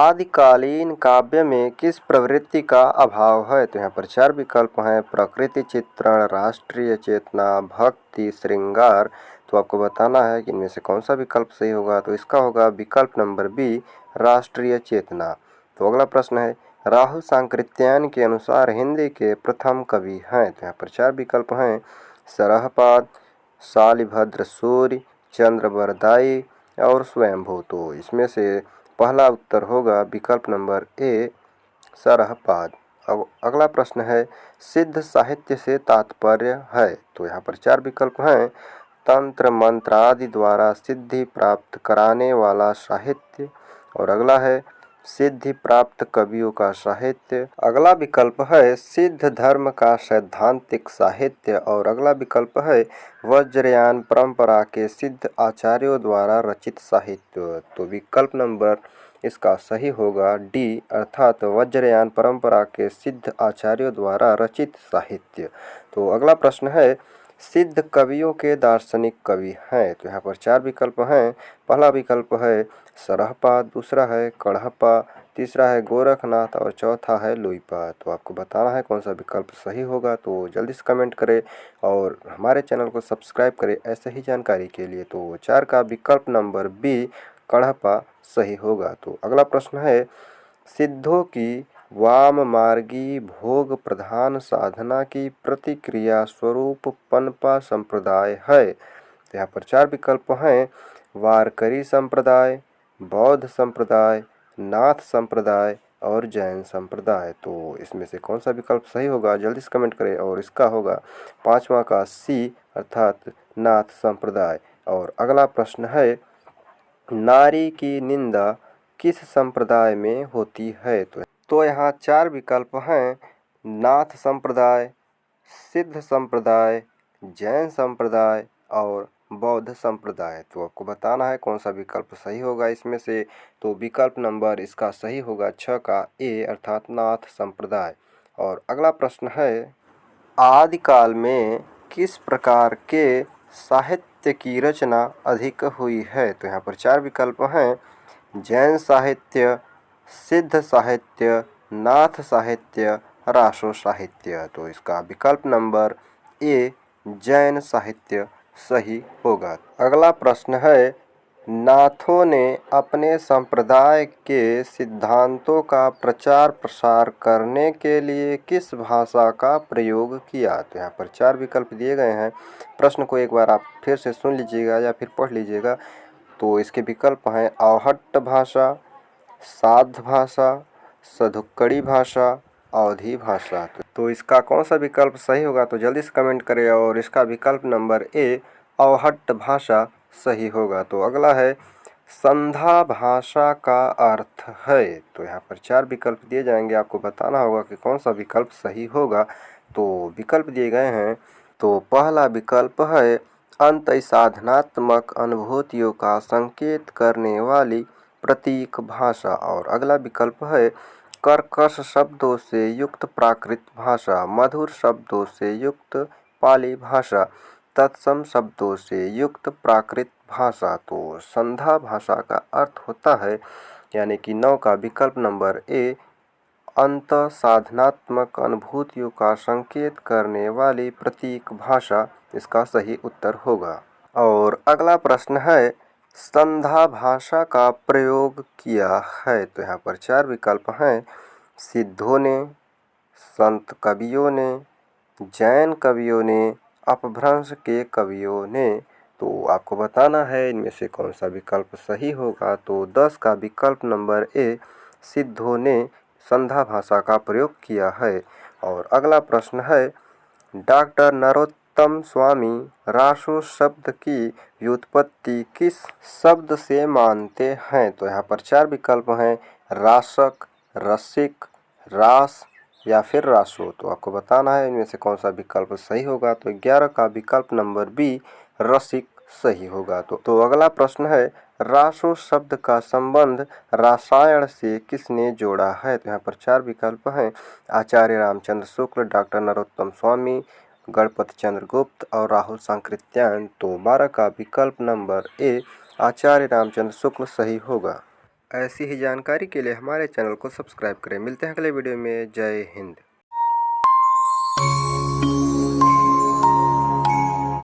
आदिकालीन काव्य में किस प्रवृत्ति का अभाव है? तो यहाँ पर चार विकल्प हैं: प्रकृति चित्रण, राष्ट्रीय चेतना, भक्ति, श्रृंगार। तो आपको बताना है कि इनमें से कौन सा विकल्प सही होगा। तो इसका होगा विकल्प नंबर बी, राष्ट्रीय चेतना। तो अगला प्रश्न है, राहुल सांकृत्यायन के अनुसार हिंदी के प्रथम कवि हैं। तो यहाँ पर चार विकल्प हैं: सरहपाद, शालिभद्र सूर्य, चंद्रबरदाई और स्वयंभू। तो इसमें से पहला उत्तर होगा विकल्प नंबर ए, सरहपाद। अब अगला प्रश्न है, सिद्ध साहित्य से तात्पर्य है। तो यहाँ पर चार विकल्प हैं: तंत्र मंत्र आदि द्वारा सिद्धि प्राप्त कराने वाला साहित्य। और अगला है, सिद्धि प्राप्त कवियों का साहित्य। अगला विकल्प है, सिद्ध धर्म का सैद्धांतिक साहित्य। और अगला विकल्प है, वज्रयान परंपरा के सिद्ध आचार्यों द्वारा रचित साहित्य। तो विकल्प नंबर इसका सही होगा डी, अर्थात वज्रयान परंपरा के सिद्ध आचार्यों द्वारा रचित साहित्य। तो अगला प्रश्न है, सिद्ध कवियों के दार्शनिक कवि हैं। तो यहाँ पर चार विकल्प हैं: पहला विकल्प है सरहपाद, दूसरा है कण्हप्पा, तीसरा है गोरखनाथ और चौथा है लुइपा। तो आपको बताना है कौन सा विकल्प सही होगा। तो जल्दी से कमेंट करें और हमारे चैनल को सब्सक्राइब करें ऐसे ही जानकारी के लिए। तो चार का विकल्प नंबर बी, कण्हप्पा सही होगा। तो अगला प्रश्न है, सिद्धों की वाम मार्गी भोग प्रधान साधना की प्रतिक्रिया स्वरूप पनपा संप्रदाय है। तो यहाँ पर चार विकल्प हैं: वारकरी संप्रदाय, बौद्ध संप्रदाय, नाथ संप्रदाय और जैन संप्रदाय। तो इसमें से कौन सा विकल्प सही होगा, जल्दी से कमेंट करें। और इसका होगा पांचवा का सी, अर्थात नाथ संप्रदाय। और अगला प्रश्न है, नारी की निंदा किस संप्रदाय में होती है? तो यहाँ चार विकल्प हैं: नाथ संप्रदाय, सिद्ध संप्रदाय, जैन संप्रदाय और बौद्ध संप्रदाय। तो आपको बताना है कौन सा विकल्प सही होगा इसमें से। तो विकल्प नंबर इसका सही होगा छः का ए, अर्थात नाथ संप्रदाय। और अगला प्रश्न है, आदिकाल में किस प्रकार के साहित्य की रचना अधिक हुई है? तो यहाँ पर चार विकल्प हैं: जैन साहित्य, सिद्ध साहित्य, नाथ साहित्य, रासो साहित्य। तो इसका विकल्प नंबर ए, जैन साहित्य सही होगा। अगला प्रश्न है, नाथों ने अपने संप्रदाय के सिद्धांतों का प्रचार प्रसार करने के लिए किस भाषा का प्रयोग किया? तो यहाँ पर चार विकल्प दिए गए हैं। प्रश्न को एक बार आप फिर से सुन लीजिएगा या फिर पढ़ लीजिएगा। तो इसके विकल्प हैं: आवहट्ट भाषा, साध भाषा, सधुक्कड़ी भाषा, अवधी भाषा। तो इसका कौन सा विकल्प सही होगा। तो जल्दी से कमेंट करें। और इसका विकल्प नंबर ए, आवहट्ट भाषा सही होगा। तो अगला है, संधा भाषा का अर्थ है। तो यहाँ पर चार विकल्प दिए जाएंगे, आपको बताना होगा कि कौन सा विकल्प सही होगा। तो विकल्प दिए गए हैं। तो पहला विकल्प है, अंत साधनात्मक अनुभूतियों का संकेत करने वाली प्रतीक भाषा। और अगला विकल्प है, कर्कश शब्दों से युक्त प्राकृत भाषा, मधुर शब्दों से युक्त पाली भाषा, तत्सम शब्दों से युक्त प्राकृत भाषा। तो संधा भाषा का अर्थ होता है, यानी कि 9 का विकल्प नंबर ए, अंत साधनात्मक अनुभूतियों का संकेत करने वाली प्रतीक भाषा इसका सही उत्तर होगा। और अगला प्रश्न है, संधा भाषा का प्रयोग किया है। तो यहाँ पर चार विकल्प हैं: सिद्धों ने, संत कवियों ने, जैन कवियों ने, अपभ्रंश के कवियों ने। तो आपको बताना है इनमें से कौन सा विकल्प सही होगा। तो 10 का विकल्प नंबर ए, सिद्धों ने संधा भाषा का प्रयोग किया है। और अगला प्रश्न है, डॉक्टर नरोत्तम स्वामी रासो शब्द की व्युत्पत्ति किस शब्द से मानते हैं? तो यहाँ पर चार विकल्प हैं: रासक, रसिक, रास या फिर रासो। तो आपको बताना है इनमें से कौन सा विकल्प सही होगा। तो 11 का विकल्प नंबर बी, रसिक सही होगा। तो अगला प्रश्न है, रासो शब्द का संबंध रासायन से किसने जोड़ा है? तो यहाँ पर चार विकल्प हैं: आचार्य रामचंद्र शुक्ल, डॉक्टर नरोत्तम स्वामी, गणपति चंद्र गुप्त और राहुल सांकृत्यायन। तो 12 का विकल्प नंबर ए, आचार्य रामचंद्र शुक्ल सही होगा। ऐसी ही जानकारी के लिए हमारे चैनल को सब्सक्राइब करें। मिलते हैं अगले वीडियो में। जय हिंद।